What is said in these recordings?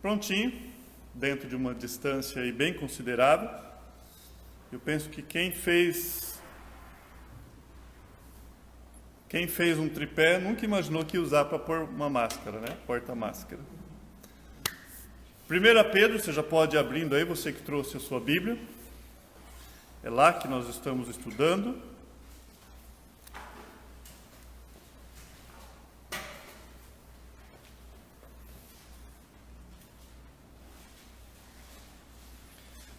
prontinho, dentro de uma distância aí bem considerável. Eu penso que quem fez um tripé nunca imaginou que ia usar para pôr uma máscara, né? Porta-máscara. 1 Pedro, você já pode ir abrindo aí, você que trouxe a sua Bíblia. É lá que nós estamos estudando.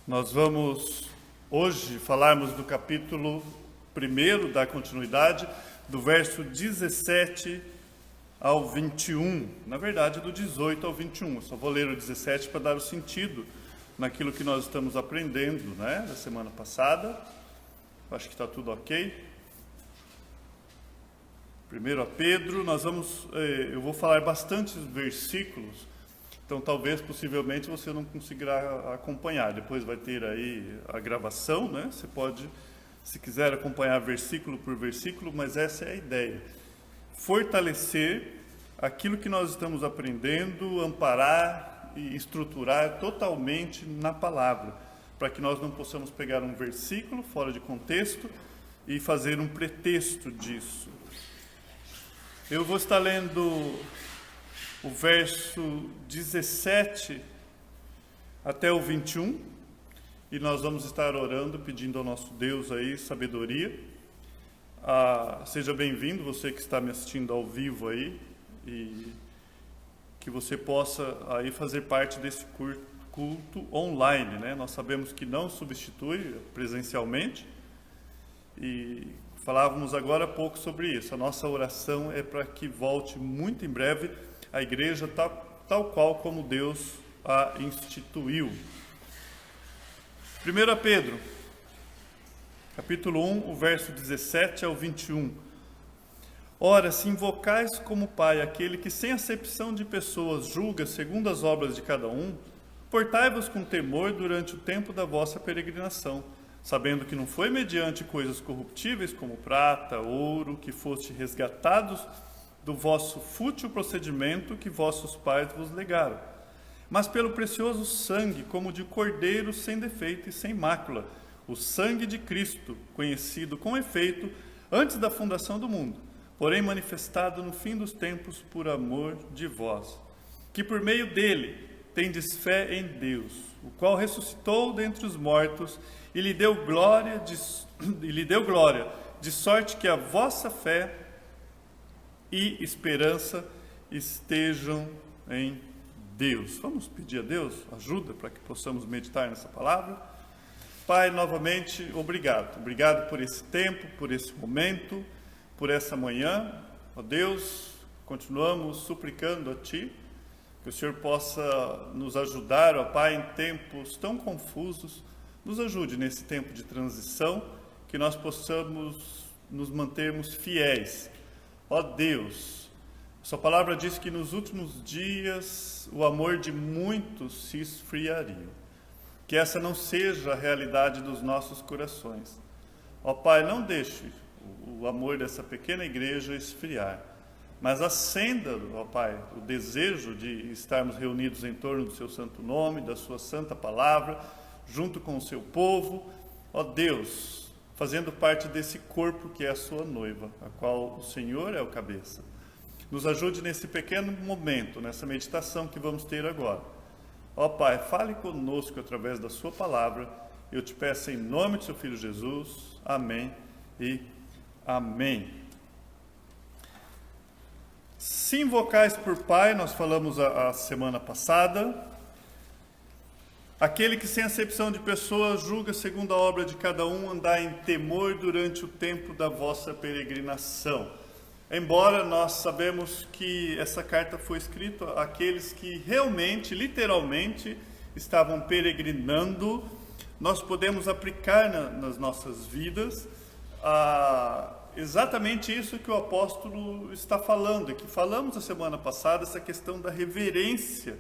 Nós vamos hoje falarmos do capítulo 1, da continuidade, do verso 17 ao 21. Na verdade, do 18 ao 21. Eu só vou ler o 17 para dar o sentido naquilo que nós estamos aprendendo, né, da semana passada. Acho que está tudo ok. 1 Pedro, eu vou falar bastantes versículos, então talvez, possivelmente, você não conseguirá acompanhar. Depois vai ter aí a gravação, né? Você pode, se quiser, acompanhar versículo por versículo, mas essa é a ideia. Fortalecer aquilo que nós estamos aprendendo, amparar e estruturar totalmente na palavra, para que nós não possamos pegar um versículo fora de contexto e fazer um pretexto disso. Eu vou estar lendo o verso 17 até o 21, e nós vamos estar orando, pedindo ao nosso Deus aí sabedoria. Seja bem-vindo, você que está me assistindo ao vivo aí, e que você possa aí fazer parte desse culto online, né? Nós sabemos que não substitui presencialmente, e falávamos agora há pouco sobre isso. A nossa oração é para que volte muito em breve a igreja tal qual como Deus a instituiu. 1 Pedro, capítulo 1, o verso 17 ao 21. Ora, se invocais como Pai aquele que sem acepção de pessoas julga segundo as obras de cada um, portai-vos com temor durante o tempo da vossa peregrinação, sabendo que não foi mediante coisas corruptíveis como prata, ouro, que foste resgatados do vosso fútil procedimento que vossos pais vos legaram, mas pelo precioso sangue, como de cordeiro sem defeito e sem mácula, o sangue de Cristo, conhecido com efeito antes da fundação do mundo, porém manifestado no fim dos tempos por amor de vós, que por meio dele tendes fé em Deus, o qual ressuscitou dentre os mortos e lhe deu glória, de sorte que a vossa fé e esperança estejam em Deus. Vamos pedir a Deus ajuda para que possamos meditar nessa palavra. Pai, novamente, obrigado. Obrigado por esse tempo, por esse momento, por essa manhã. Ó Deus, continuamos suplicando a Ti, que o Senhor possa nos ajudar, ó Pai, em tempos tão confusos. Nos ajude nesse tempo de transição, que nós possamos nos mantermos fiéis. Ó Deus, sua palavra diz que nos últimos dias o amor de muitos se esfriaria. Que essa não seja a realidade dos nossos corações. Ó Pai, não deixe o amor dessa pequena igreja esfriar, mas acenda, ó Pai, o desejo de estarmos reunidos em torno do seu santo nome, da sua santa palavra, junto com o seu povo. Ó Deus, fazendo parte desse corpo que é a sua noiva, a qual o Senhor é o cabeça. Nos ajude nesse pequeno momento, nessa meditação que vamos ter agora. Ó Pai, fale conosco através da sua palavra. Eu te peço em nome de seu Filho Jesus. Amém e amém. Se invocais por Pai, nós falamos a semana passada, aquele que sem acepção de pessoas julga segundo a obra de cada um, andar em temor durante o tempo da vossa peregrinação. Embora nós sabemos que essa carta foi escrita àqueles que realmente, literalmente, estavam peregrinando, nós podemos aplicar nas nossas vidas exatamente isso que o apóstolo está falando, e que falamos a semana passada, essa questão da reverência.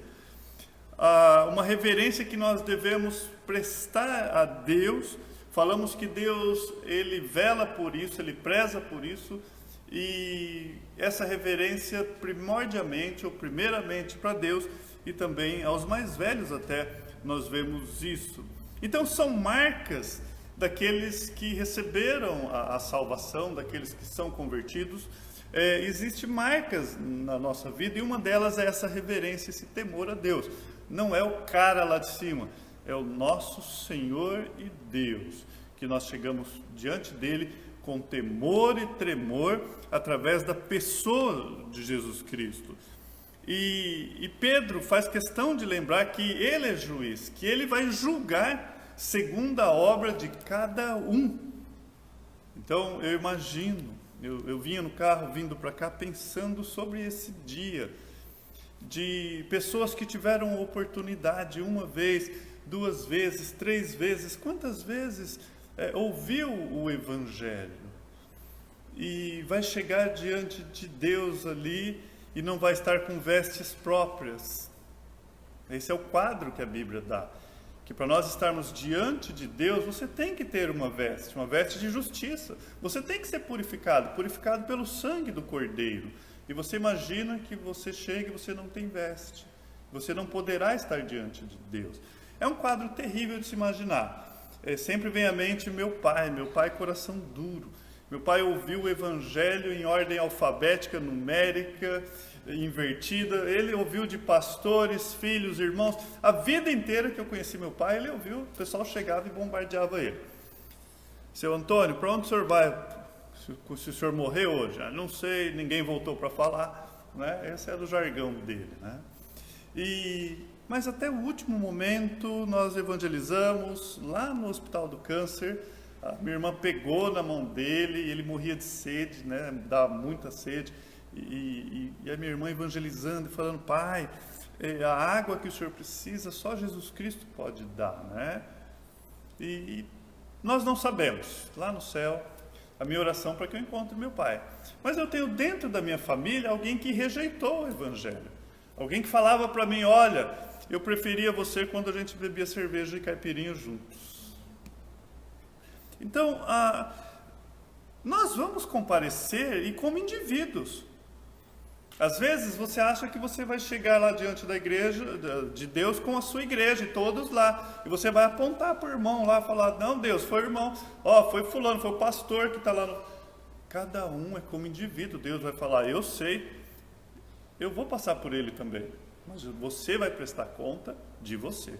Uma reverência que nós devemos prestar a Deus. Falamos que Deus, Ele vela por isso, Ele preza por isso, E essa reverência primordialmente ou primeiramente para Deus e também aos mais velhos até nós vemos isso. Então são marcas daqueles que receberam a salvação, daqueles que são convertidos. Existem marcas na nossa vida e uma delas é essa reverência, esse temor a Deus. Não é o cara lá de cima, é o nosso Senhor e Deus, que nós chegamos diante dele com temor e tremor através da pessoa de Jesus Cristo. E Pedro faz questão de lembrar que ele é juiz, que ele vai julgar segundo a obra de cada um. Então eu imagino, eu vinha no carro vindo para cá pensando sobre esse dia, de pessoas que tiveram oportunidade uma vez, 2 vezes, 3 vezes, quantas vezes ouviu o Evangelho e vai chegar diante de Deus ali e não vai estar com vestes próprias. Esse é o quadro que a Bíblia dá, que para nós estarmos diante de Deus, você tem que ter uma veste de justiça, você tem que ser purificado pelo sangue do Cordeiro. E você imagina que você chega e você não tem veste, você não poderá estar diante de Deus. É um quadro terrível de se imaginar. Sempre vem à mente meu pai coração duro. Meu pai ouviu o Evangelho em ordem alfabética, numérica, invertida. Ele ouviu de pastores, filhos, irmãos. A vida inteira que eu conheci meu pai, ele ouviu, o pessoal chegava e bombardeava ele. Seu Antônio, para onde o senhor vai? Se o senhor morrer hoje? Não sei, ninguém voltou para falar, né? Esse era o jargão dele, né? Mas até o último momento nós evangelizamos lá no Hospital do Câncer. A minha irmã pegou na mão dele e ele morria de sede, né? Dava muita sede. E a minha irmã evangelizando e falando: pai, a água que o senhor precisa, só Jesus Cristo pode dar, né? E nós não sabemos, lá no céu, a minha oração para que eu encontre meu pai. Mas eu tenho dentro da minha família alguém que rejeitou o Evangelho. Alguém que falava para mim: olha, eu preferia você quando a gente bebia cerveja e caipirinha juntos. Então, nós vamos comparecer e como indivíduos. Às vezes você acha que você vai chegar lá diante da igreja, de Deus, com a sua igreja, e todos lá. E você vai apontar para o irmão lá, falar: não, Deus, foi o irmão, foi fulano, foi o pastor que está lá. Cada um é como indivíduo. Deus vai falar: eu sei, eu vou passar por ele também. Mas você vai prestar conta de você.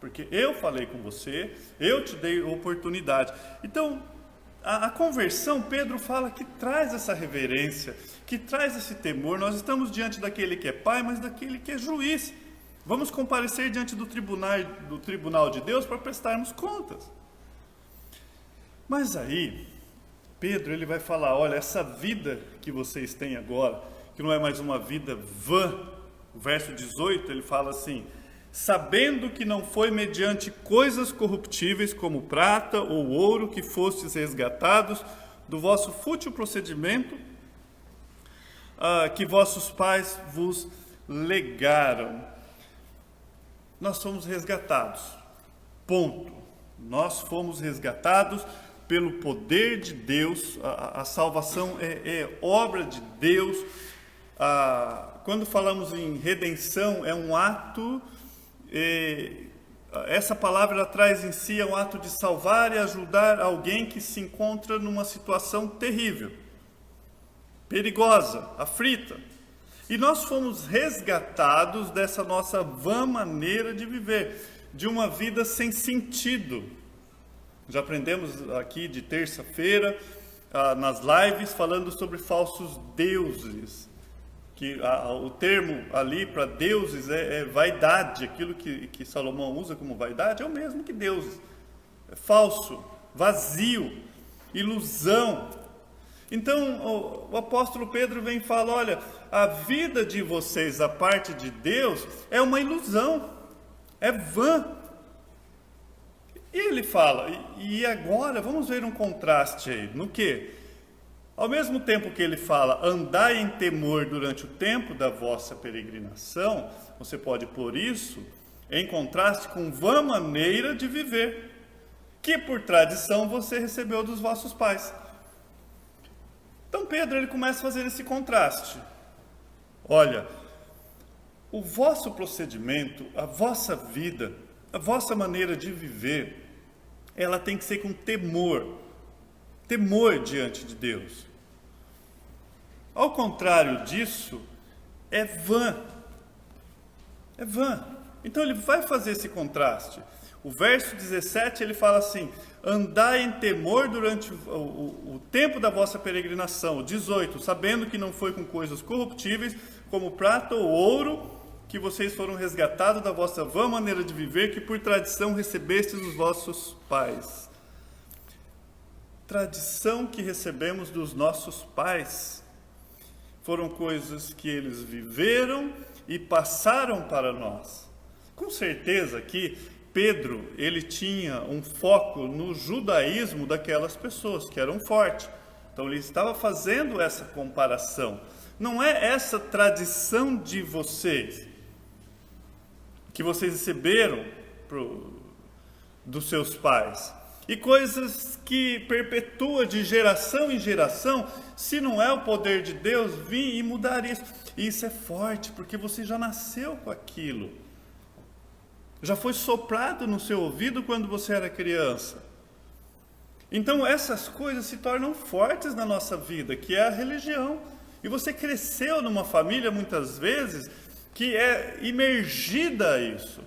Porque eu falei com você, eu te dei oportunidade. Então, a conversão, Pedro fala que traz essa reverência, que traz esse temor. Nós estamos diante daquele que é pai, mas daquele que é juiz. Vamos comparecer diante do tribunal de Deus para prestarmos contas. Mas aí, Pedro ele vai falar: olha, essa vida que vocês têm agora, que não é mais uma vida vã. O verso 18 ele fala assim: sabendo que não foi mediante coisas corruptíveis como prata ou ouro que fostes resgatados do vosso fútil procedimento que vossos pais vos legaram. Nós fomos resgatados, ponto. Nós fomos resgatados pelo poder de Deus. A salvação é obra de Deus. Quando falamos em redenção, é um ato, essa palavra ela traz em si um ato de salvar e ajudar alguém que se encontra numa situação terrível, perigosa, aflita. E nós fomos resgatados dessa nossa vã maneira de viver, de uma vida sem sentido. Já aprendemos aqui de terça-feira, nas lives, falando sobre falsos deuses. Que o termo ali para deuses é vaidade. Aquilo que Salomão usa como vaidade é o mesmo que deuses. É falso, vazio, ilusão. Então o apóstolo Pedro vem e fala: olha, a vida de vocês a parte de Deus é uma ilusão, é vã. E ele fala, e agora vamos ver um contraste aí, no quê? Ao mesmo tempo que ele fala: andai em temor durante o tempo da vossa peregrinação, você pode pôr isso em contraste com vã maneira de viver, que por tradição você recebeu dos vossos pais. Então Então Pedro ele começa a fazer esse contraste. Olha, o vosso procedimento, a vossa vida, a vossa maneira de viver, ela tem que ser com temor diante de Deus. Ao contrário disso, é vã. É vã. Então ele vai fazer esse contraste. O verso 17 ele fala assim: andai em temor durante o tempo da vossa peregrinação. 18, sabendo que não foi com coisas corruptíveis, como prata ou ouro, que vocês foram resgatados da vossa vã maneira de viver, que por tradição recebestes dos vossos pais. Tradição que recebemos dos nossos pais. Foram coisas que eles viveram e passaram para nós. Com certeza que Pedro, ele tinha um foco no judaísmo daquelas pessoas que eram fortes. Então ele estava fazendo essa comparação. Não é essa tradição de vocês, que vocês receberam dos seus pais. E coisas que perpetua de geração em geração, se não é o poder de Deus vir e mudar isso. E isso é forte, porque você já nasceu com aquilo. Já foi soprado no seu ouvido quando você era criança. Então essas coisas se tornam fortes na nossa vida, que é a religião. E você cresceu numa família, muitas vezes, que é imergida a isso.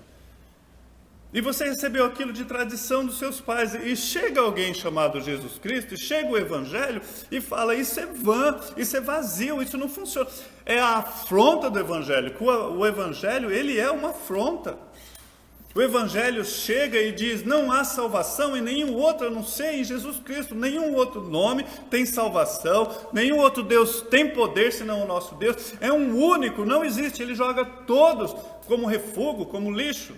E você recebeu aquilo de tradição dos seus pais. E chega alguém chamado Jesus Cristo, e chega o Evangelho e fala: isso é vã, isso é vazio, isso não funciona. É a afronta do Evangelho. O Evangelho, ele é uma afronta. O Evangelho chega e diz: não há salvação em nenhum outro, a não ser em Jesus Cristo. Nenhum outro nome tem salvação, nenhum outro Deus tem poder senão o nosso Deus. É um único, não existe. Ele joga todos como refúgio, como lixo.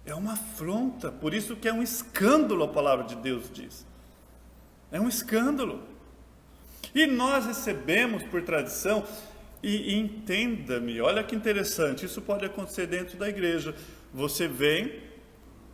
É uma afronta, por isso que é um escândalo, a palavra de Deus diz. É um escândalo. E nós recebemos por tradição, e entenda-me, olha que interessante, isso pode acontecer dentro da igreja. Você vem,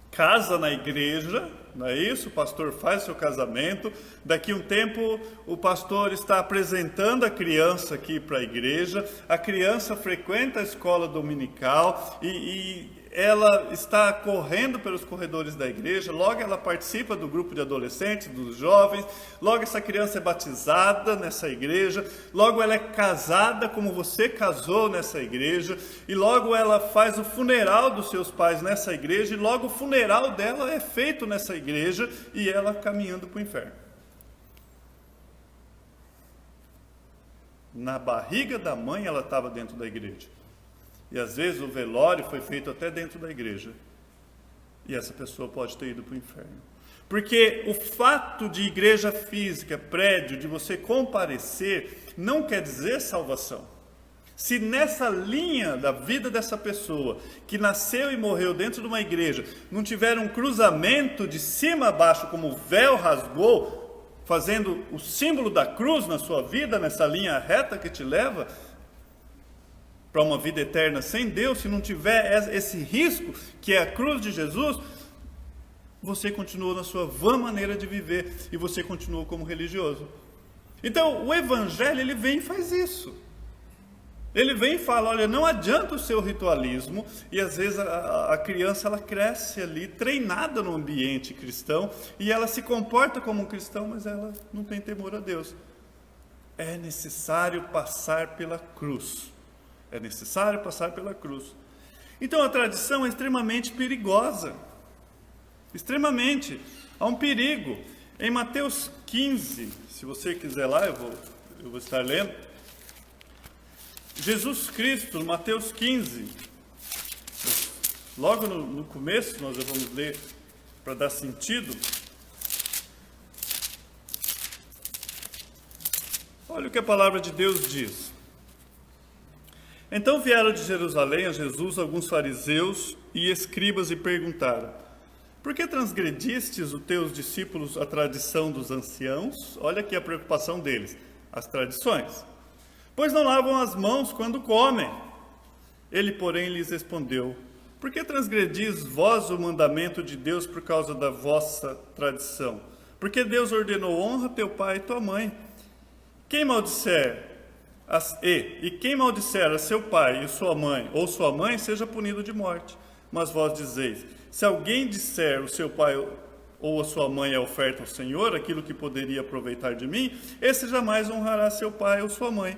casa na igreja, não é isso? O pastor faz seu casamento, daqui a um tempo o pastor está apresentando a criança aqui para a igreja, a criança frequenta a escola dominical e ela está correndo pelos corredores da igreja, logo ela participa do grupo de adolescentes, dos jovens, logo essa criança é batizada nessa igreja, logo ela é casada como você casou nessa igreja, e logo ela faz o funeral dos seus pais nessa igreja, e logo o funeral dela é feito nessa igreja, e ela caminhando para o inferno. Na barriga da mãe ela estava dentro da igreja. E às vezes o velório foi feito até dentro da igreja. E essa pessoa pode ter ido para o inferno. Porque o fato de igreja física, prédio, de você comparecer, não quer dizer salvação. Se nessa linha da vida dessa pessoa, que nasceu e morreu dentro de uma igreja, não tiver um cruzamento de cima a baixo, como o véu rasgou, fazendo o símbolo da cruz na sua vida, nessa linha reta que te leva para uma vida eterna sem Deus, se não tiver esse risco, que é a cruz de Jesus, você continua na sua vã maneira de viver, e você continua como religioso. Então, o Evangelho, ele vem e faz isso. Ele vem e fala: olha, não adianta o seu ritualismo, e às vezes a criança, ela cresce ali, treinada no ambiente cristão, e ela se comporta como um cristão, mas ela não tem temor a Deus. É necessário passar pela cruz. É necessário passar pela cruz. Então a tradição é extremamente perigosa. Extremamente. Há um perigo. Em Mateus 15, se você quiser lá, eu vou estar lendo. Jesus Cristo, Mateus 15. Logo no começo, nós vamos ler para dar sentido. Olha o que a palavra de Deus diz. Então vieram de Jerusalém a Jesus alguns fariseus e escribas e perguntaram: por que transgredistes os teus discípulos a tradição dos anciãos? Olha aqui a preocupação deles, as tradições. Pois não lavam as mãos quando comem. Ele, porém, lhes respondeu: por que transgredis vós o mandamento de Deus por causa da vossa tradição? Porque Deus ordenou: honra teu pai e tua mãe, quem maldizer quem maldizer a seu pai e sua mãe, ou sua mãe, seja punido de morte. Mas vós dizeis, se alguém disser o seu pai ou a sua mãe é oferta ao Senhor, aquilo que poderia aproveitar de mim, esse jamais honrará seu pai ou sua mãe.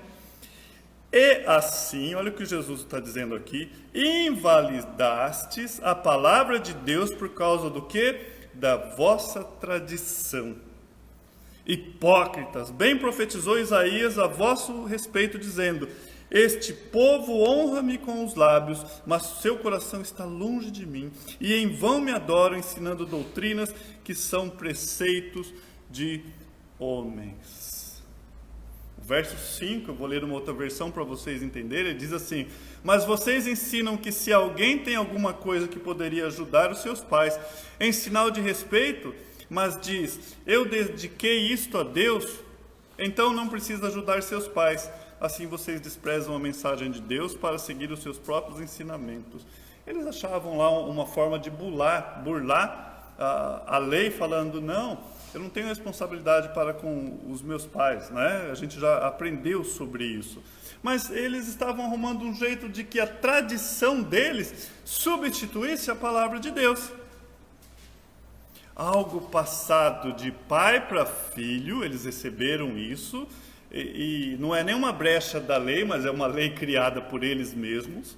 E assim, olha o que Jesus está dizendo aqui, invalidastes a palavra de Deus por causa do quê? Da vossa tradição. Hipócritas, bem profetizou Isaías a vosso respeito, dizendo, este povo honra-me com os lábios, mas seu coração está longe de mim, e em vão me adoram, ensinando doutrinas que são preceitos de homens. O verso 5, eu vou ler uma outra versão para vocês entenderem, ele diz assim, mas vocês ensinam que se alguém tem alguma coisa que poderia ajudar os seus pais, em sinal de respeito, mas diz, eu dediquei isto a Deus, então não precisa ajudar seus pais. Assim vocês desprezam a mensagem de Deus para seguir os seus próprios ensinamentos. Eles achavam lá uma forma de burlar a lei, falando, não, eu não tenho responsabilidade para com os meus pais, né? A gente já aprendeu sobre isso. Mas eles estavam arrumando um jeito de que a tradição deles substituísse a palavra de Deus. Algo passado de pai para filho, eles receberam isso, e não é nenhuma brecha da lei, mas é uma lei criada por eles mesmos.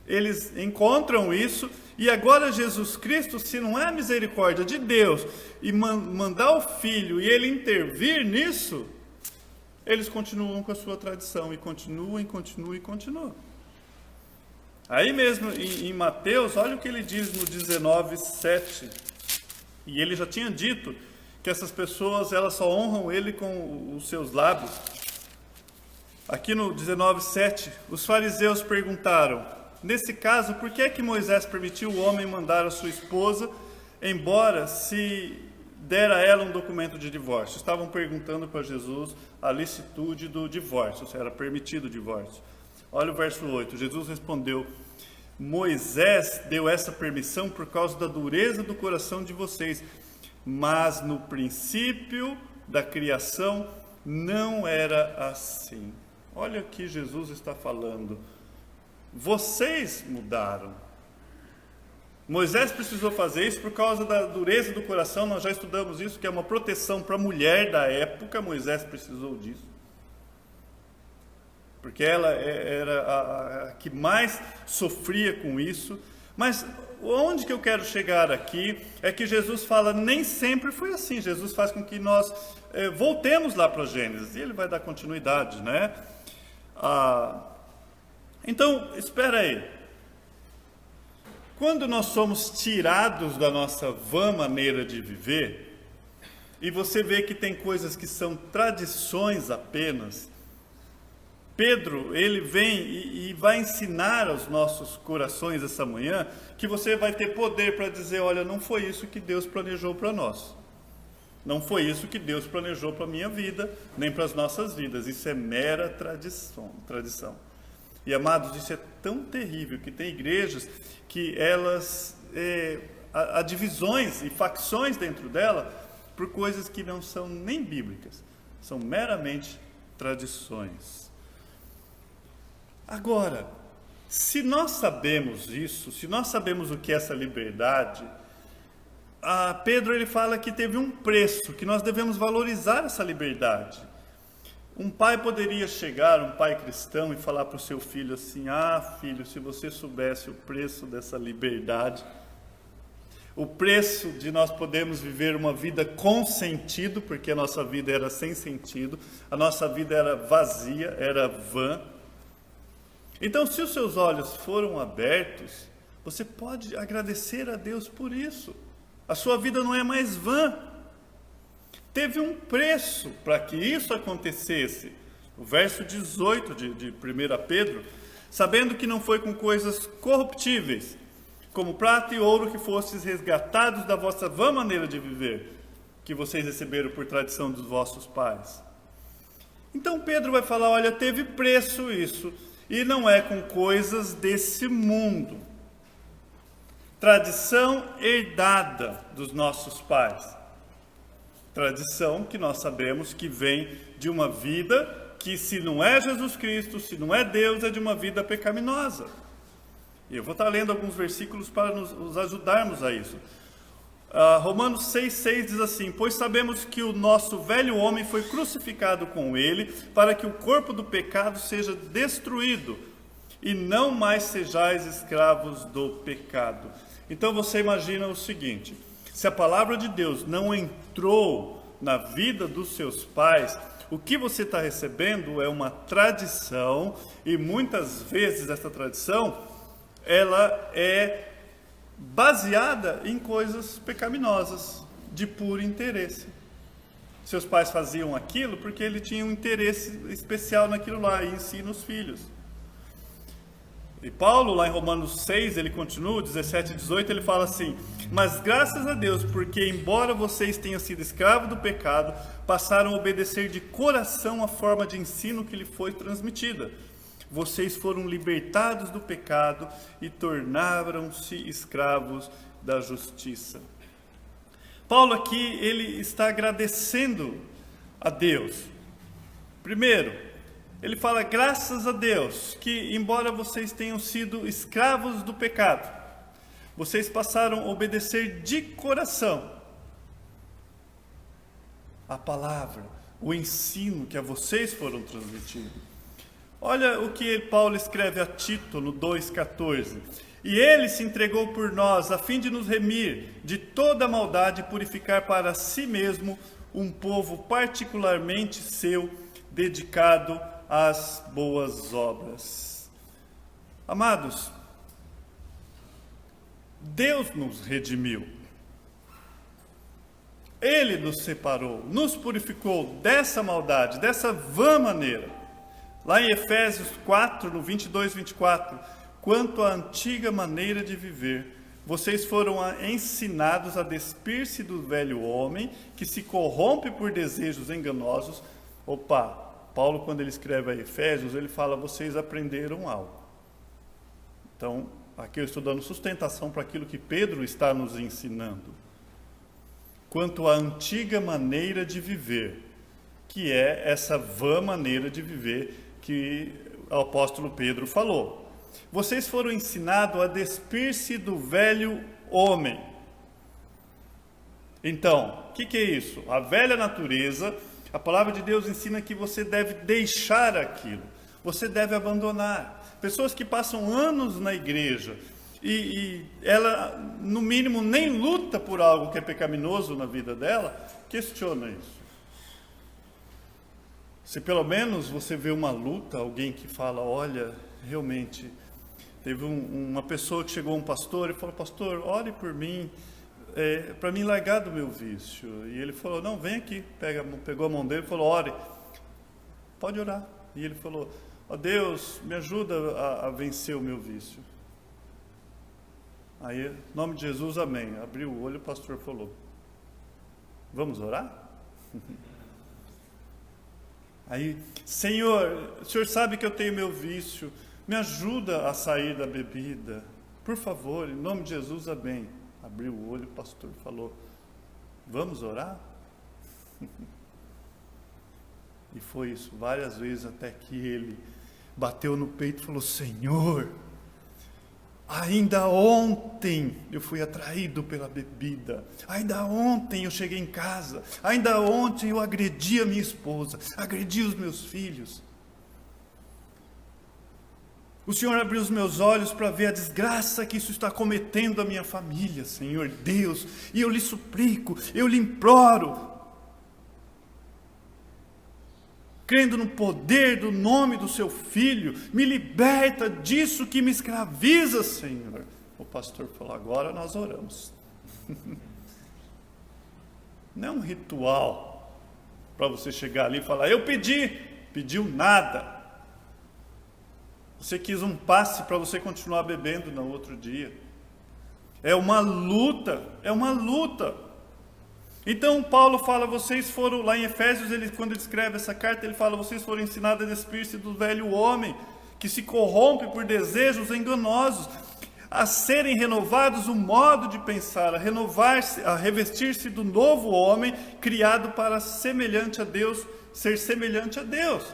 Eles encontram isso, e agora Jesus Cristo, se não é a misericórdia de Deus, e mandar o Filho, e ele intervir nisso, eles continuam com a sua tradição, e continuam. Aí mesmo em Mateus, olha o que ele diz no 19:7. E ele já tinha dito que essas pessoas, elas só honram ele com os seus lábios. Aqui no 19:7, os fariseus perguntaram, nesse caso, por que é que Moisés permitiu o homem mandar a sua esposa embora se der a ela um documento de divórcio? Estavam perguntando para Jesus a licitude do divórcio, se era permitido o divórcio. Olha o verso 8, Jesus respondeu, Moisés deu essa permissão por causa da dureza do coração de vocês, mas no princípio da criação não era assim. Olha o que Jesus está falando. Vocês mudaram. Moisés precisou fazer isso por causa da dureza do coração, nós já estudamos isso, que é uma proteção para a mulher da época, Moisés precisou disso. Porque ela era a que mais sofria com isso. Mas onde que eu quero chegar aqui é que Jesus fala, nem sempre foi assim. Jesus faz com que nós voltemos lá para Gênesis, e ele vai dar continuidade, né? Então, espera aí. Quando nós somos tirados da nossa vã maneira de viver, e você vê que tem coisas que são tradições apenas, Pedro, ele vem e vai ensinar aos nossos corações essa manhã que você vai ter poder para dizer, olha, não foi isso que Deus planejou para nós. Não foi isso que Deus planejou para a minha vida, nem para as nossas vidas. Isso é mera tradição. E, amados, isso é tão terrível que tem igrejas que elas, há divisões e facções dentro dela por coisas que não são nem bíblicas. São meramente tradições. Agora, se nós sabemos isso, se nós sabemos o que é essa liberdade, Pedro ele fala que teve um preço, que nós devemos valorizar essa liberdade. Um pai poderia chegar, um pai cristão, e falar para o seu filho assim, filho, se você soubesse o preço dessa liberdade, o preço de nós podermos viver uma vida com sentido, porque a nossa vida era sem sentido, a nossa vida era vazia, era vã. Então, se os seus olhos foram abertos, você pode agradecer a Deus por isso. A sua vida não é mais vã. Teve um preço para que isso acontecesse. O verso 18 de 1 Pedro, sabendo que não foi com coisas corruptíveis, como prata e ouro, que fostes resgatados da vossa vã maneira de viver, que vocês receberam por tradição dos vossos pais. Então Pedro vai falar, olha, teve preço isso, e não é com coisas desse mundo. Tradição herdada dos nossos pais. Tradição que nós sabemos que vem de uma vida que, se não é Jesus Cristo, se não é Deus, é de uma vida pecaminosa. E eu vou estar lendo alguns versículos para nos ajudarmos a isso. Romanos 6,6 diz assim: pois sabemos que o nosso velho homem foi crucificado com ele, para que o corpo do pecado seja destruído, e não mais sejais escravos do pecado. Então você imagina o seguinte: se a palavra de Deus não entrou na vida dos seus pais, o que você está recebendo é uma tradição, e muitas vezes essa tradição, ela é baseada em coisas pecaminosas, de puro interesse. Seus pais faziam aquilo porque ele tinha um interesse especial naquilo lá, e ensina os filhos. E Paulo, lá em Romanos 6, ele continua, 17 e 18, ele fala assim: mas graças a Deus, porque embora vocês tenham sido escravos do pecado, passaram a obedecer de coração a forma de ensino que lhe foi transmitida. Vocês foram libertados do pecado e tornaram-se escravos da justiça. Paulo aqui, ele está agradecendo a Deus. Primeiro, ele fala: graças a Deus, que embora vocês tenham sido escravos do pecado, vocês passaram a obedecer de coração a palavra, o ensino que a vocês foram transmitidos. Olha o que Paulo escreve a Tito no 2,14. E ele se entregou por nós, a fim de nos remir de toda maldade e purificar para si mesmo um povo particularmente seu, dedicado às boas obras. Amados, Deus nos redimiu. Ele nos separou, nos purificou dessa maldade, dessa vã maneira. Lá em Efésios 4, no 22 e 24, quanto à antiga maneira de viver, vocês foram ensinados a despir-se do velho homem, que se corrompe por desejos enganosos. Paulo, quando ele escreve a Efésios, ele fala: vocês aprenderam algo. Então, aqui eu estou dando sustentação para aquilo que Pedro está nos ensinando. Quanto à antiga maneira de viver, que é essa vã maneira de viver que o apóstolo Pedro falou. Vocês foram ensinados a despir-se do velho homem. Então, o que é isso? A velha natureza, a palavra de Deus ensina que você deve deixar aquilo, você deve abandonar. Pessoas que passam anos na igreja e ela, no mínimo, nem luta por algo que é pecaminoso na vida dela, questiona isso. Se pelo menos você vê uma luta, alguém que fala: olha, realmente, teve uma pessoa que chegou a um pastor e falou: pastor, ore por mim, para mim largar do meu vício. E ele falou: não, vem aqui. Pegou a mão dele e falou: ore, pode orar. E ele falou: ó Deus, me ajuda a vencer o meu vício. Aí, em nome de Jesus, amém. Abriu o olho, o pastor falou: vamos orar? Aí: Senhor, o Senhor sabe que eu tenho meu vício, me ajuda a sair da bebida, por favor, em nome de Jesus, amém. Abriu o olho, o pastor falou: vamos orar? E foi isso, várias vezes, até que ele bateu no peito e falou: Senhor, ainda ontem eu fui atraído pela bebida, ainda ontem eu cheguei em casa, ainda ontem eu agredi a minha esposa, agredi os meus filhos. O Senhor abriu os meus olhos para ver a desgraça que isso está cometendo a minha família, Senhor Deus, e eu lhe suplico, eu lhe imploro, crendo no poder do nome do seu Filho, me liberta disso que me escraviza, Senhor. O pastor falou: agora nós oramos. Não é um ritual para você chegar ali e falar: eu pediu nada. Você quis um passe para você continuar bebendo no outro dia. É uma luta, Então Paulo fala: vocês foram, lá em Efésios, quando ele escreve essa carta, ele fala: vocês foram ensinados a despir-se do velho homem, que se corrompe por desejos enganosos. a serem renovados o modo de pensar, a renovar-se, a revestir-se do novo homem, criado para semelhante a Deus, ser semelhante a Deus.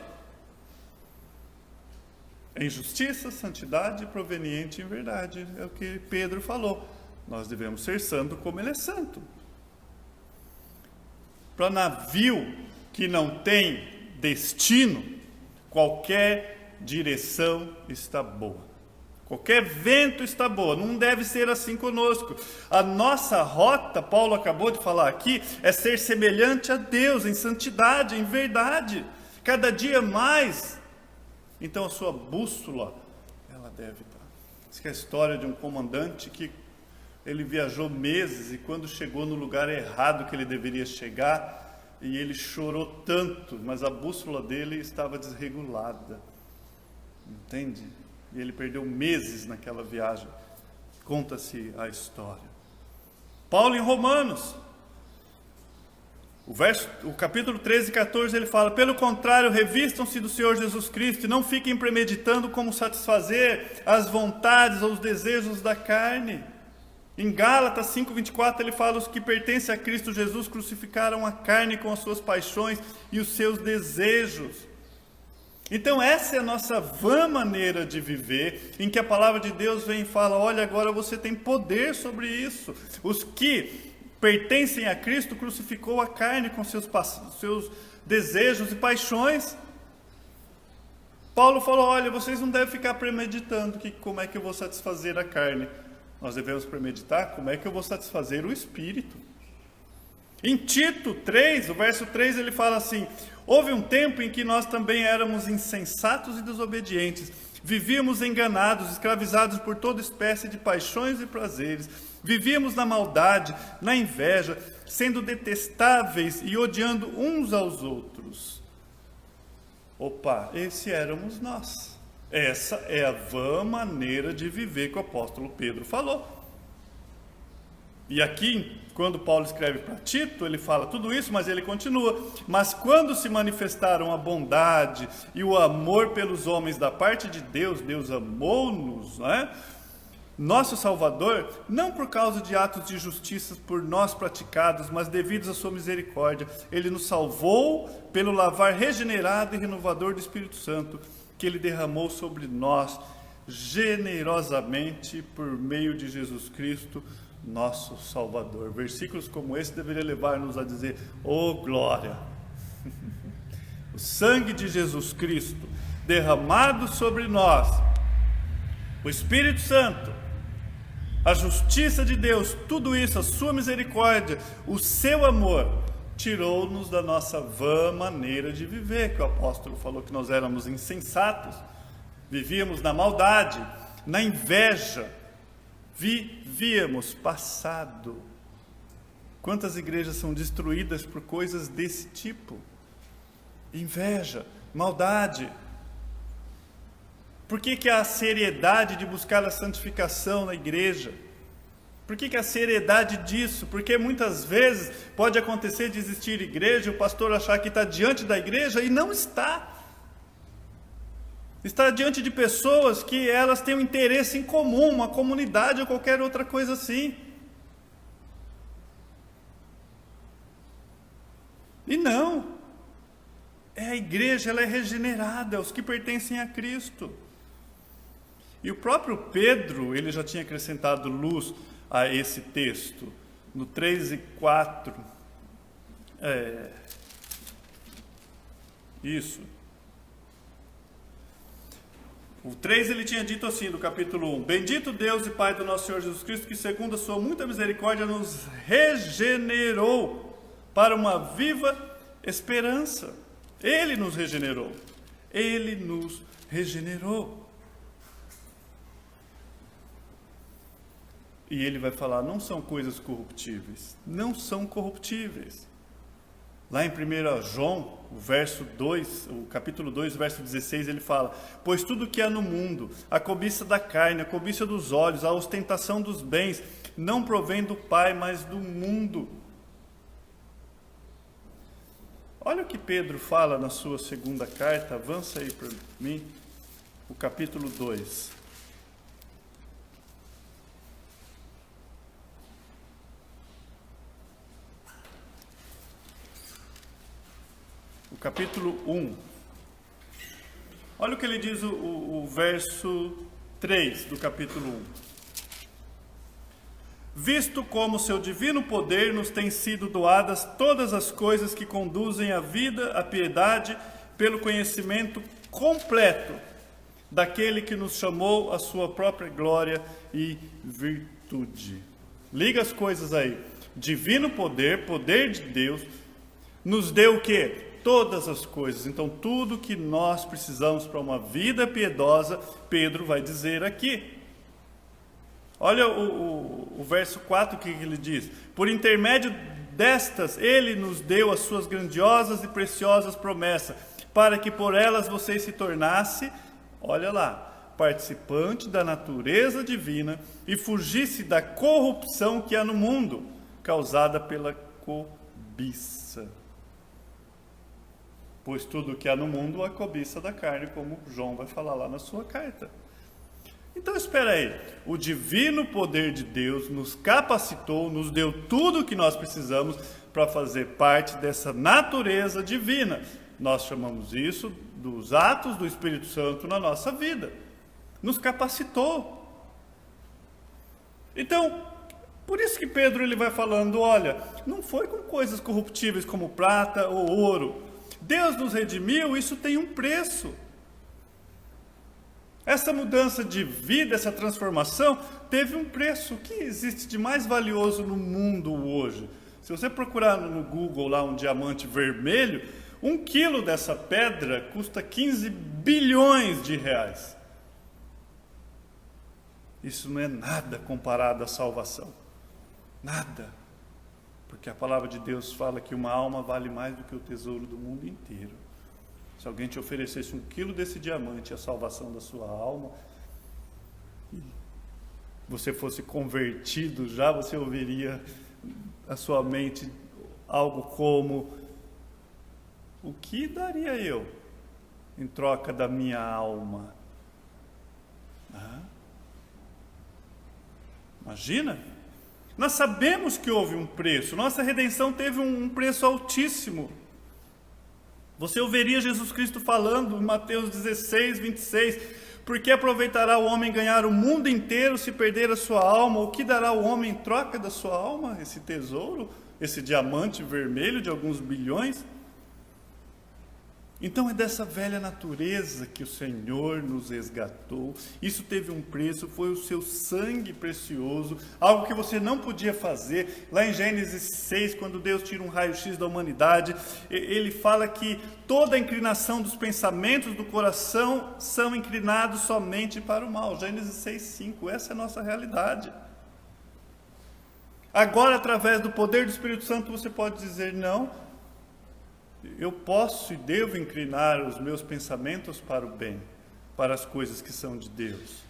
Em justiça, santidade, proveniente em verdade. É o que Pedro falou. Nós devemos ser santo como ele é santo. Para navio que não tem destino, qualquer direção está boa. Qualquer vento está boa. Não deve ser assim conosco. A nossa rota, Paulo acabou de falar aqui, é ser semelhante a Deus em santidade, em verdade. Cada dia mais. Então a sua bússola, ela deve estar. Diz que é a história de um comandante que ele viajou meses e quando chegou no lugar errado que ele deveria chegar, e ele chorou tanto, mas a bússola dele estava desregulada. Entende? E ele perdeu meses naquela viagem. Conta-se a história. Paulo em Romanos, o capítulo 13 e 14, ele fala: pelo contrário, revistam-se do Senhor Jesus Cristo e não fiquem premeditando como satisfazer as vontades ou os desejos da carne. Em Gálatas 5:24 ele fala: os que pertencem a Cristo Jesus crucificaram a carne com as suas paixões e os seus desejos. Então essa é a nossa vã maneira de viver, em que a palavra de Deus vem e fala: olha, agora você tem poder sobre isso. Os que pertencem a Cristo crucificou a carne com seus desejos e paixões. Paulo falou: olha, vocês não devem ficar premeditando como é que eu vou satisfazer a carne. Nós devemos premeditar como é que eu vou satisfazer o Espírito. Em Tito 3, o verso 3, ele fala assim: houve um tempo em que nós também éramos insensatos e desobedientes, vivíamos enganados, escravizados por toda espécie de paixões e prazeres, vivíamos na maldade, na inveja, sendo detestáveis e odiando uns aos outros. Opa, esse éramos nós. Essa é a vã maneira de viver que o apóstolo Pedro falou. E aqui, quando Paulo escreve para Tito, ele fala tudo isso, mas ele continua: mas quando se manifestaram a bondade e o amor pelos homens da parte de Deus, Deus amou-nos, né? Nosso Salvador, não por causa de atos de justiça por nós praticados, mas devidos à sua misericórdia, ele nos salvou pelo lavar regenerado e renovador do Espírito Santo, que ele derramou sobre nós generosamente por meio de Jesus Cristo, nosso Salvador. Versículos como esse deveriam levar-nos a dizer: oh glória! O sangue de Jesus Cristo derramado sobre nós, o Espírito Santo, a justiça de Deus, tudo isso, a sua misericórdia, o seu amor, tirou-nos da nossa vã maneira de viver, que o apóstolo falou que nós éramos insensatos, vivíamos na maldade, na inveja, vivíamos passado. Quantas igrejas são destruídas por coisas desse tipo? Inveja, maldade. Por que há a seriedade de buscar a santificação na igreja? Por que a seriedade disso? Porque muitas vezes pode acontecer de existir igreja, o pastor achar que está diante da igreja e não está. Está diante de pessoas que elas têm um interesse em comum, uma comunidade ou qualquer outra coisa assim. E não. A igreja, ela é regenerada, os que pertencem a Cristo. E o próprio Pedro, ele já tinha acrescentado luz a esse texto. No 3 e 4. Isso. O 3 ele tinha dito assim, do capítulo 1: bendito Deus e Pai do nosso Senhor Jesus Cristo, que segundo a sua muita misericórdia nos regenerou para uma viva esperança. Ele nos regenerou. Ele nos regenerou. E ele vai falar: não são coisas corruptíveis. Não são corruptíveis. Lá em 1 João, o capítulo 2, verso 16, ele fala: pois tudo que há no mundo, a cobiça da carne, a cobiça dos olhos, a ostentação dos bens, não provém do Pai, mas do mundo. Olha o que Pedro fala na sua segunda carta, avança aí para mim, o capítulo 2. capítulo 1. Olha o que ele diz o verso 3 do capítulo 1. Visto como seu divino poder nos tem sido doadas todas as coisas que conduzem à vida, à piedade, pelo conhecimento completo daquele que nos chamou à sua própria glória e virtude. Liga as coisas aí. Divino poder, poder de Deus, nos deu o quê? Todas as coisas. Então, tudo que nós precisamos para uma vida piedosa, Pedro vai dizer aqui. Olha o verso 4 que ele diz. Por intermédio destas, ele nos deu as suas grandiosas e preciosas promessas, para que por elas você se tornasse, olha lá, participante da natureza divina e fugisse da corrupção que há no mundo, causada pela cobiça. Pois tudo que há no mundo é a cobiça da carne, como João vai falar lá na sua carta. Então espera aí, o divino poder de Deus nos capacitou, nos deu tudo o que nós precisamos para fazer parte dessa natureza divina. Nós chamamos isso dos atos do Espírito Santo na nossa vida. Nos capacitou. Então, por isso que Pedro ele vai falando, olha, não foi com coisas corruptíveis como prata ou ouro. Deus nos redimiu, isso tem um preço. Essa mudança de vida, essa transformação, teve um preço. O que existe de mais valioso no mundo hoje? Se você procurar no Google lá um diamante vermelho, 1 quilo dessa pedra custa 15 bilhões de reais. Isso não é nada comparado à salvação. Nada. Porque a palavra de Deus fala que uma alma vale mais do que o tesouro do mundo inteiro. Se alguém te oferecesse 1 quilo desse diamante, a salvação da sua alma, e você fosse convertido já, você ouviria a sua mente algo como: o que daria eu em troca da minha alma? Imagina? Nós sabemos que houve um preço, nossa redenção teve um preço altíssimo. Você ouviria Jesus Cristo falando em Mateus 16, 26, porque aproveitará o homem ganhar o mundo inteiro se perder a sua alma? O que dará o homem em troca da sua alma? Esse tesouro, esse diamante vermelho de alguns bilhões? Então é dessa velha natureza que o Senhor nos resgatou. Isso teve um preço, foi o seu sangue precioso, algo que você não podia fazer. Lá em Gênesis 6, quando Deus tira um raio-x da humanidade, ele fala que toda a inclinação dos pensamentos do coração são inclinados somente para o mal. Gênesis 6, 5, essa é a nossa realidade. Agora, através do poder do Espírito Santo, você pode dizer: não, eu posso e devo inclinar os meus pensamentos para o bem, para as coisas que são de Deus.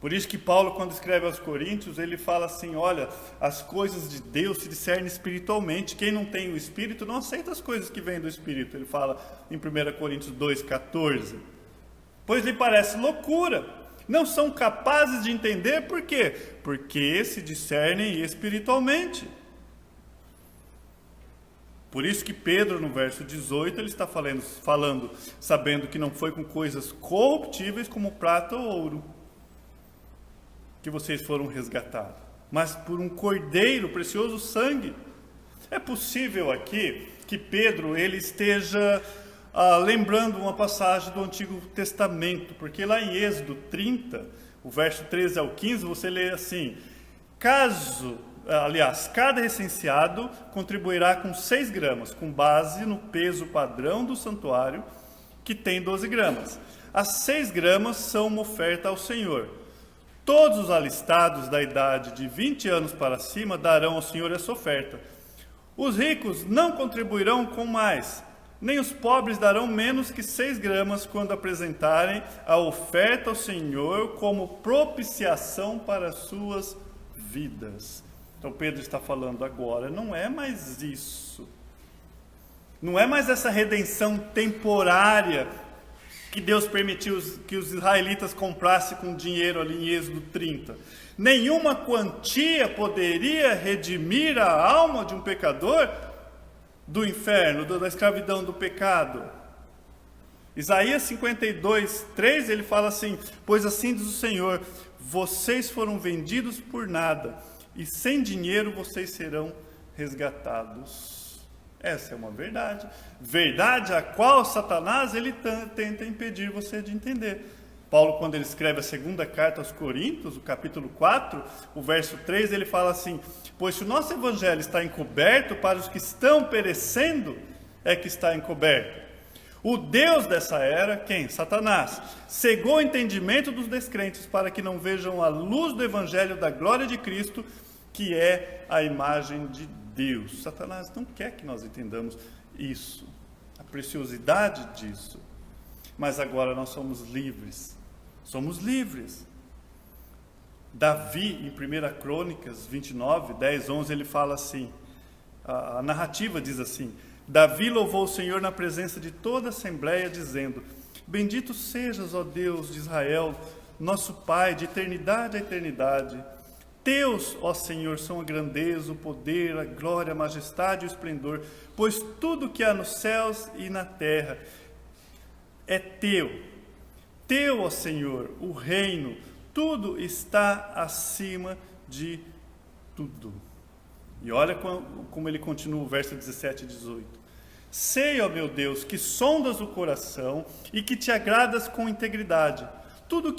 Por isso que Paulo, quando escreve aos Coríntios, ele fala assim: olha, as coisas de Deus se discernem espiritualmente. Quem não tem o Espírito não aceita as coisas que vêm do Espírito. Ele fala em 1 Coríntios 2,14. Pois lhe parece loucura. Não são capazes de entender por quê? Porque se discernem espiritualmente. Por isso que Pedro, no verso 18, ele está falando, sabendo que não foi com coisas corruptíveis como prata ou ouro que vocês foram resgatados, mas por um cordeiro, precioso sangue. É possível aqui que Pedro ele esteja lembrando uma passagem do Antigo Testamento, porque lá em Êxodo 30, o verso 13 ao 15, você lê assim: cada recenseado contribuirá com 6 gramas, com base no peso padrão do santuário, que tem 12 gramas. As 6 gramas são uma oferta ao Senhor. Todos os alistados da idade de 20 anos para cima darão ao Senhor essa oferta. Os ricos não contribuirão com mais, nem os pobres darão menos que 6 gramas quando apresentarem a oferta ao Senhor como propiciação para as suas vidas. Então Pedro está falando agora, não é mais isso. Não é mais essa redenção temporária que Deus permitiu que os israelitas comprassem com dinheiro ali em Êxodo 30. Nenhuma quantia poderia redimir a alma de um pecador. do inferno, da escravidão, do pecado. Isaías 52, 3, ele fala assim: pois assim diz o Senhor, vocês foram vendidos por nada, e sem dinheiro vocês serão resgatados. Essa é uma verdade. Verdade a qual Satanás ele tenta impedir você de entender. Paulo, quando ele escreve a segunda carta aos Coríntios, o capítulo 4, o verso 3, ele fala assim: pois se o nosso evangelho está encoberto para os que estão perecendo, é que está encoberto. O Deus dessa era, quem? Satanás, cegou o entendimento dos descrentes para que não vejam a luz do evangelho da glória de Cristo, que é a imagem de Deus. Satanás não quer que nós entendamos isso, a preciosidade disso. Mas agora nós somos livres. Somos livres. Davi, em 1 Crônicas 29, 10, 11, ele fala assim, a narrativa diz assim: Davi louvou o Senhor na presença de toda a assembleia, dizendo: bendito sejas, ó Deus de Israel, nosso Pai, de eternidade a eternidade. Teus, ó Senhor, são a grandeza, o poder, a glória, a majestade e o esplendor, pois tudo que há nos céus e na terra é teu. Teu, ó Senhor, o reino, tudo está acima de tudo. E olha como ele continua o verso 17 e 18. Sei, ó meu Deus, que sondas o coração e que te agradas com integridade. Tudo o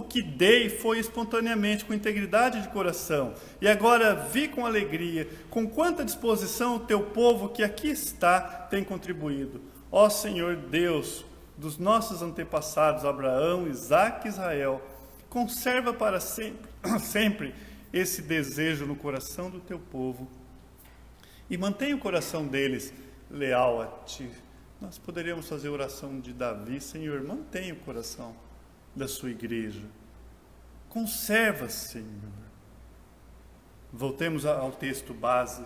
que dei foi espontaneamente, com integridade de coração. E agora vi com alegria, com quanta disposição o teu povo que aqui está tem contribuído. Ó Senhor Deus dos nossos antepassados, Abraão, Isaque e Israel, conserva para sempre esse desejo no coração do teu povo e mantenha o coração deles leal a ti. Nós poderíamos fazer a oração de Davi: Senhor, mantenha o coração da sua igreja, conserva, Senhor. Voltemos ao texto base,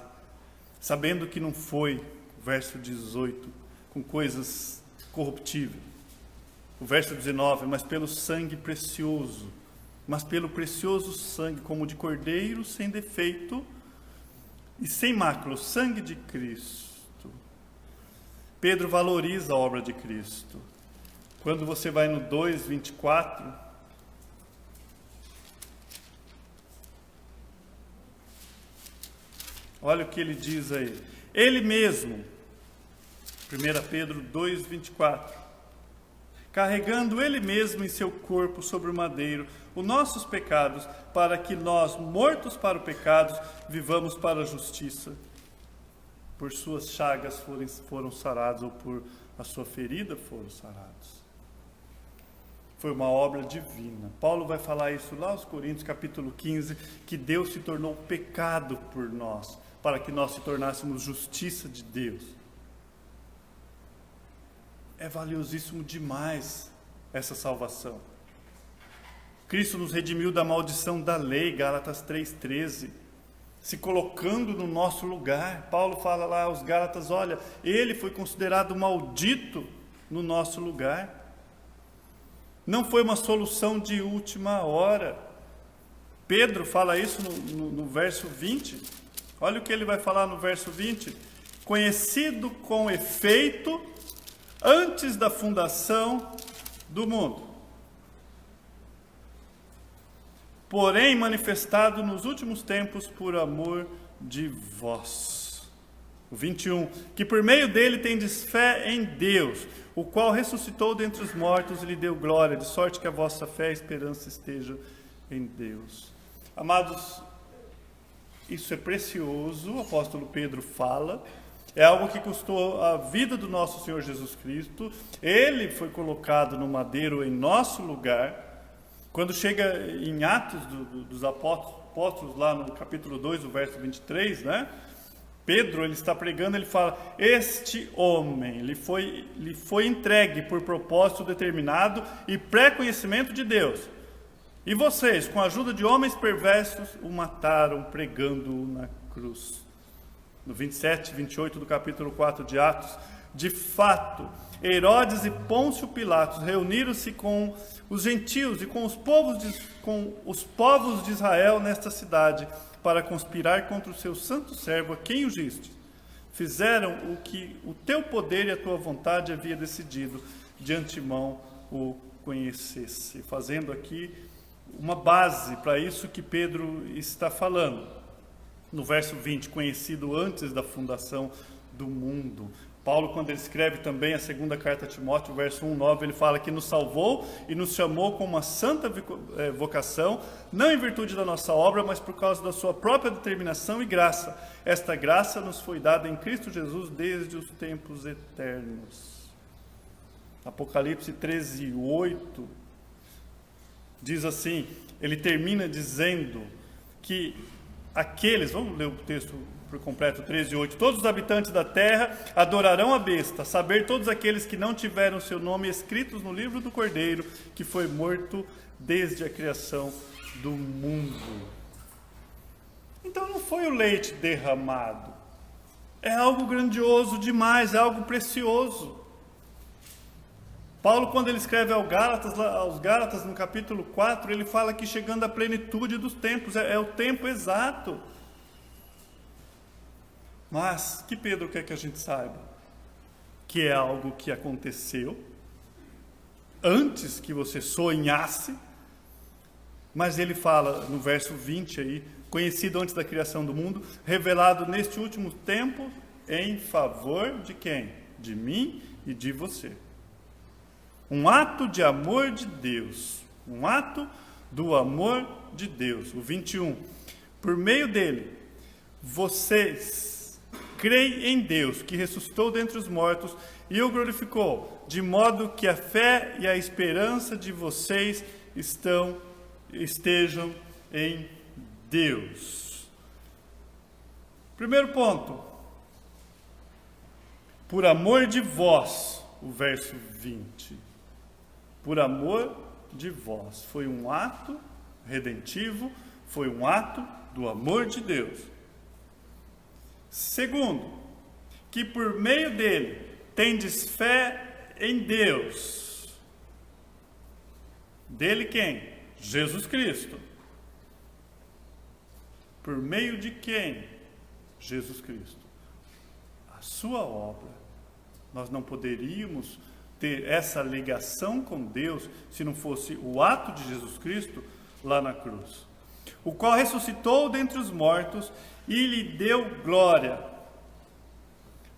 sabendo que não foi, verso 18, com coisas corruptíveis. O verso 19, mas pelo sangue precioso, mas pelo precioso sangue, como de cordeiro, sem defeito e sem mácula, o sangue de Cristo. Pedro valoriza a obra de Cristo. Quando você vai no 2:24, olha o que ele diz aí. Ele mesmo, 1 Pedro 2:24, carregando ele mesmo em seu corpo sobre o madeiro os nossos pecados, para que nós, mortos para o pecado, vivamos para a justiça. Por suas chagas foram sarados, ou por a sua ferida foram sarados. Foi uma obra divina. Paulo vai falar isso lá aos Coríntios, capítulo 15, que Deus se tornou pecado por nós, para que nós se tornássemos justiça de Deus. É valiosíssimo demais essa salvação. Cristo nos redimiu da maldição da lei, Gálatas 3:13, se colocando no nosso lugar. Paulo fala lá aos Gálatas: olha, ele foi considerado maldito no nosso lugar. Não foi uma solução de última hora. Pedro fala isso no verso 20. Olha o que ele vai falar no verso 20. Conhecido com efeito antes da fundação do mundo, porém manifestado nos últimos tempos por amor de vós. O 21. Que por meio dele tendes fé em Deus, o qual ressuscitou dentre os mortos e lhe deu glória, de sorte que a vossa fé e esperança estejam em Deus. Amados, isso é precioso, o apóstolo Pedro fala, é algo que custou a vida do nosso Senhor Jesus Cristo. Ele foi colocado no madeiro em nosso lugar. Quando chega em Atos dos Apóstolos, lá no capítulo 2, o verso 23, né? Pedro, ele está pregando, ele fala: este homem lhe foi entregue por propósito determinado e pré-conhecimento de Deus. E vocês, com a ajuda de homens perversos, o mataram pregando-o na cruz. No 27, 28 do capítulo 4 de Atos, de fato, Herodes e Pôncio Pilatos reuniram-se com os gentios e com os povos de Israel nesta cidade, para conspirar contra o seu santo servo, a quem ungiste. Fizeram o que o teu poder e a tua vontade havia decidido, de antemão o conhecesse. Fazendo aqui uma base para isso que Pedro está falando. No verso 20, conhecido antes da fundação do mundo. Paulo, quando ele escreve também a segunda carta a Timóteo, verso 1:9, ele fala que nos salvou e nos chamou com uma santa vocação, não em virtude da nossa obra, mas por causa da sua própria determinação e graça. Esta graça nos foi dada em Cristo Jesus desde os tempos eternos. Apocalipse 13:8 diz assim, ele termina dizendo que aqueles, vamos ler o texto por completo, 13:8, todos os habitantes da terra adorarão a besta, a saber, todos aqueles que não tiveram seu nome escritos no livro do Cordeiro, que foi morto desde a criação do mundo. Então não foi o leite derramado, é algo grandioso demais, é algo precioso. Paulo, quando ele escreve aos Gálatas, no capítulo 4, ele fala que chegando à plenitude dos tempos, é o tempo exato. Mas, que Pedro quer que a gente saiba? Que é algo que aconteceu antes que você sonhasse, mas ele fala no verso 20 aí, conhecido antes da criação do mundo, revelado neste último tempo em favor de quem? De mim e de você. Um ato de amor de Deus, um ato do amor de Deus. O 21, por meio dele, vocês creem em Deus, que ressuscitou dentre os mortos e o glorificou, de modo que a fé e a esperança de vocês estejam em Deus. Primeiro ponto, por amor de vós, o verso 20. Por amor de vós. Foi um ato redentivo, foi um ato do amor de Deus. Segundo, que por meio dele tendes fé em Deus. Dele quem? Jesus Cristo. Por meio de quem? Jesus Cristo. A sua obra. Nós não poderíamos ter essa ligação com Deus se não fosse o ato de Jesus Cristo lá na cruz. O qual ressuscitou dentre os mortos e lhe deu glória.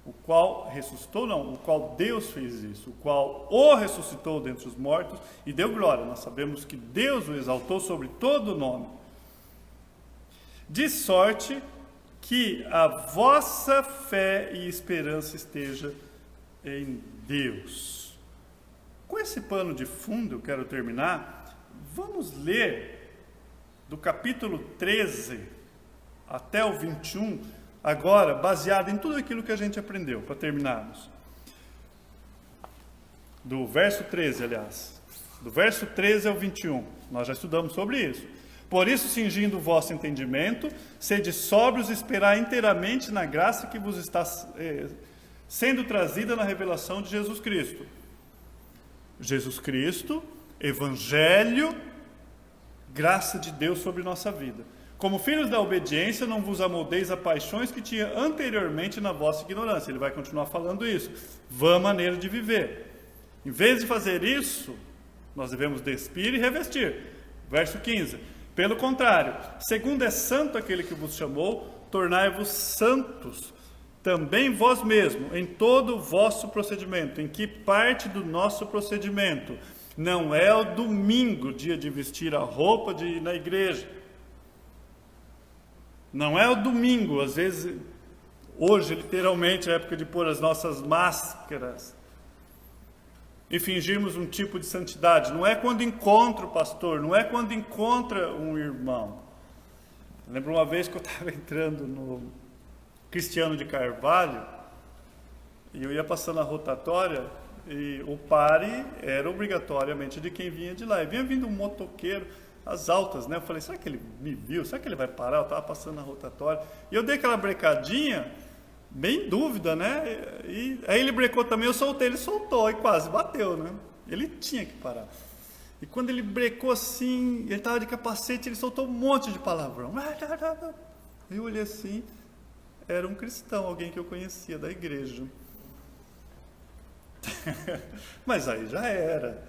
O qual ressuscitou, não, o qual Deus fez isso, o qual o ressuscitou dentre os mortos e deu glória. Nós sabemos que Deus o exaltou sobre todo o nome. De sorte que a vossa fé e esperança esteja em Deus. Com esse pano de fundo, eu quero terminar. Vamos ler do capítulo 13 até o 21, agora, baseado em tudo aquilo que a gente aprendeu, para terminarmos. Do verso 13, aliás. Do verso 13 ao 21. Nós já estudamos sobre isso. Por isso, cingindo o vosso entendimento, sede sóbrios e esperai inteiramente na graça que vos está sendo trazida na revelação de Jesus Cristo. Jesus Cristo, Evangelho, graça de Deus sobre nossa vida. Como filhos da obediência, não vos amoldeis a paixões que tinha anteriormente na vossa ignorância. Ele vai continuar falando isso. Vã maneira de viver. Em vez de fazer isso, nós devemos despir e revestir. Verso 15. Pelo contrário, segundo é santo aquele que vos chamou, tornai-vos santos também vós mesmos, em todo o vosso procedimento. Em que parte do nosso procedimento? Não é o domingo, dia de vestir a roupa de ir na igreja. Não é o domingo, às vezes, hoje, literalmente, é a época de pôr as nossas máscaras e fingirmos um tipo de santidade. Não é quando encontra o pastor, não é quando encontra um irmão. Eu lembro uma vez que eu estava entrando no Cristiano de Carvalho e eu ia passando a rotatória e o pare era obrigatoriamente de quem vinha de lá. E vinha vindo um motoqueiro, as altas, né? Eu falei, será que ele me viu? Será que ele vai parar? Eu estava passando na rotatória. E eu dei aquela brecadinha, bem em dúvida, né? E aí ele brecou também, eu soltei, ele soltou e quase bateu, né? Ele tinha que parar. E quando ele brecou assim, ele estava de capacete, ele soltou um monte de palavrão. Eu olhei assim, era um cristão, alguém que eu conhecia da igreja. Mas aí já era.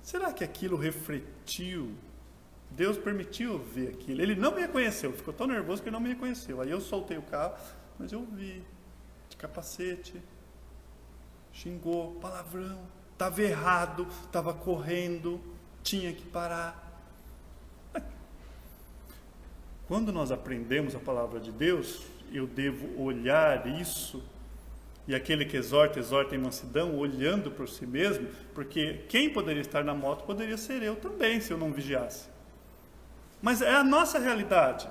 Será que aquilo refletiu? Deus permitiu ver aquilo. Ele não me reconheceu, ficou tão nervoso que ele não me reconheceu. Aí eu soltei o carro, mas eu vi, de capacete, xingou, palavrão, estava errado, estava correndo, tinha que parar. Quando nós aprendemos a palavra de Deus, eu devo olhar isso, e aquele que exorta, exorta em mansidão, olhando por si mesmo, porque quem poderia estar na moto poderia ser eu também, se eu não vigiasse. Mas é a nossa realidade.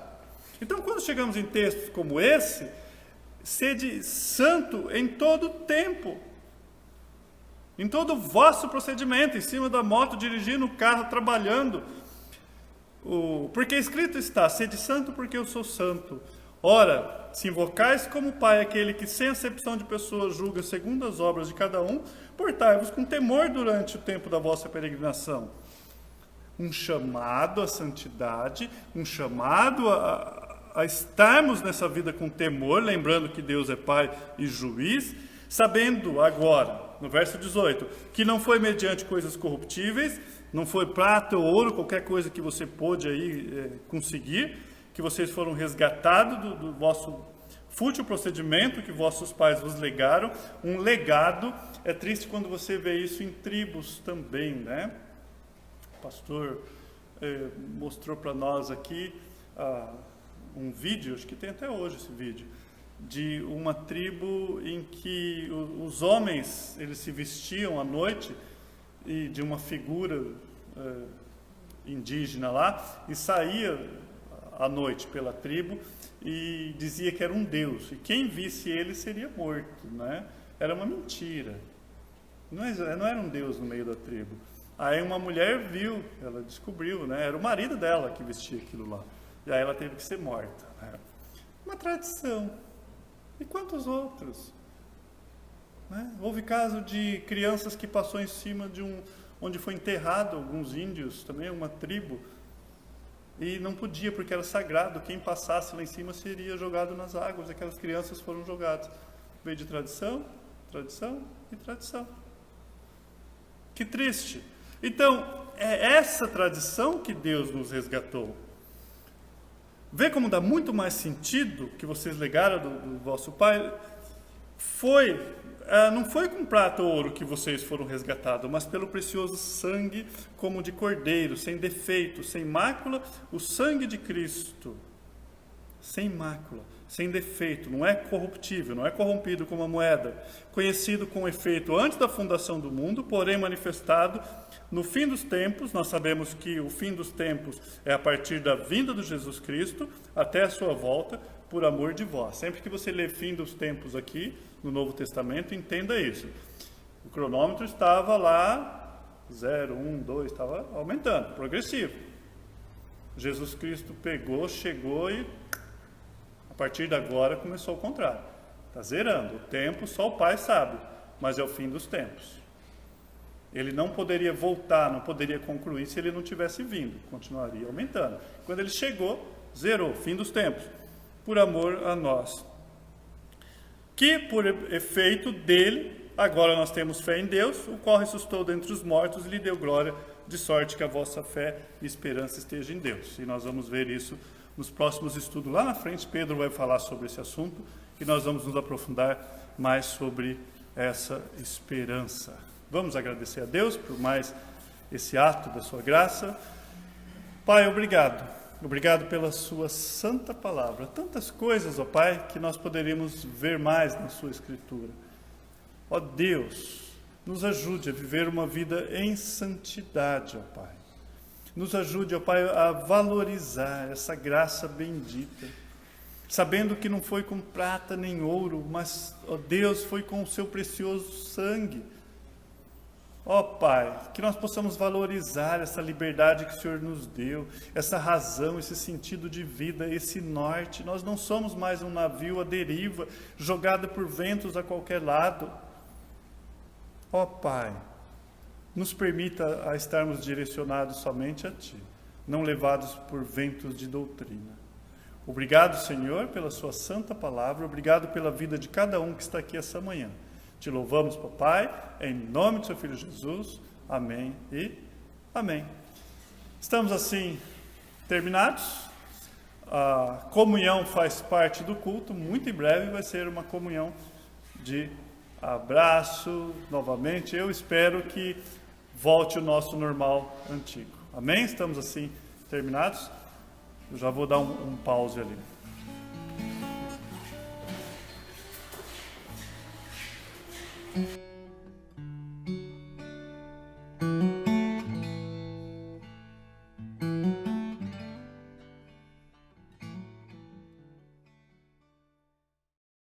Então, quando chegamos em textos como esse, sede santo em todo tempo, em todo o vosso procedimento, em cima da moto, dirigindo o carro, trabalhando. Porque escrito está, sede santo porque eu sou santo. Ora, se invocais como Pai aquele que sem acepção de pessoas julga segundo as obras de cada um, portai-vos com temor durante o tempo da vossa peregrinação. Um chamado à santidade, um chamado a estarmos nessa vida com temor, lembrando que Deus é Pai e juiz, sabendo agora, no verso 18, que não foi mediante coisas corruptíveis, não foi prata ou ouro, qualquer coisa que você pôde aí conseguir, que vocês foram resgatados do vosso fútil procedimento que vossos pais vos legaram, um legado. É triste quando você vê isso em tribos também, né? O pastor mostrou para nós aqui um vídeo, acho que tem até hoje esse vídeo, de uma tribo em que os homens, eles se vestiam à noite e de uma figura indígena lá, e saía à noite pela tribo e dizia que era um deus, e quem visse ele seria morto, né? Era uma mentira, não era um deus no meio da tribo. Aí uma mulher viu, ela descobriu, né? Era o marido dela que vestia aquilo lá, e aí ela teve que ser morta, né? Uma tradição. E quantos outros? Né? Houve caso de crianças que passou em cima de onde foi enterrado alguns índios, também uma tribo, e não podia porque era sagrado, quem passasse lá em cima seria jogado nas águas, aquelas crianças foram jogadas. Veio de tradição, tradição e tradição. Que triste. Então, é essa tradição que Deus nos resgatou. Vê como dá muito mais sentido que vocês legaram do vosso pai? Não foi com prata ou ouro que vocês foram resgatados, mas pelo precioso sangue como de cordeiro, sem defeito, sem mácula, o sangue de Cristo. Sem mácula, sem defeito, não é corruptível, não é corrompido como a moeda, conhecido com efeito antes da fundação do mundo, porém manifestado no fim dos tempos. Nós sabemos que o fim dos tempos é a partir da vinda de Jesus Cristo até a sua volta, por amor de vós. Sempre que você lê fim dos tempos aqui no Novo Testamento, entenda isso. O cronômetro estava lá 0, 1, 2, estava aumentando, progressivo. Jesus Cristo pegou, chegou e a partir de agora começou o contrário. Está zerando. O tempo só o Pai sabe, mas é o fim dos tempos. Ele não poderia voltar, não poderia concluir se ele não tivesse vindo. Continuaria aumentando. Quando ele chegou, zerou. Fim dos tempos. Por amor a nós. Que por efeito dele, agora nós temos fé em Deus, o qual ressuscitou dentre os mortos e lhe deu glória, de sorte que a vossa fé e esperança esteja em Deus. E nós vamos ver isso nos próximos estudos. Lá na frente, Pedro vai falar sobre esse assunto e nós vamos nos aprofundar mais sobre essa esperança. Vamos agradecer a Deus por mais esse ato da sua graça. Pai, obrigado. Obrigado pela sua santa palavra. Tantas coisas, ó Pai, que nós poderíamos ver mais na sua escritura. Ó Deus, nos ajude a viver uma vida em santidade, ó Pai. Nos ajude, ó Pai, a valorizar essa graça bendita, sabendo que não foi com prata nem ouro, mas, ó Deus, foi com o seu precioso sangue. Ó Pai, que nós possamos valorizar essa liberdade que o Senhor nos deu, essa razão, esse sentido de vida, esse norte. Nós não somos mais um navio à deriva, jogado por ventos a qualquer lado. Ó Pai, nos permita a estarmos direcionados somente a Ti, não levados por ventos de doutrina. Obrigado, Senhor, pela sua santa palavra. Obrigado pela vida de cada um que está aqui essa manhã. Te louvamos, papai, em nome do seu Filho Jesus. Amém e amém. Estamos assim terminados. A comunhão faz parte do culto. Muito em breve vai ser uma comunhão de abraço novamente. Eu espero que volte o nosso normal antigo. Amém? Estamos assim terminados. Eu já vou dar um pause ali.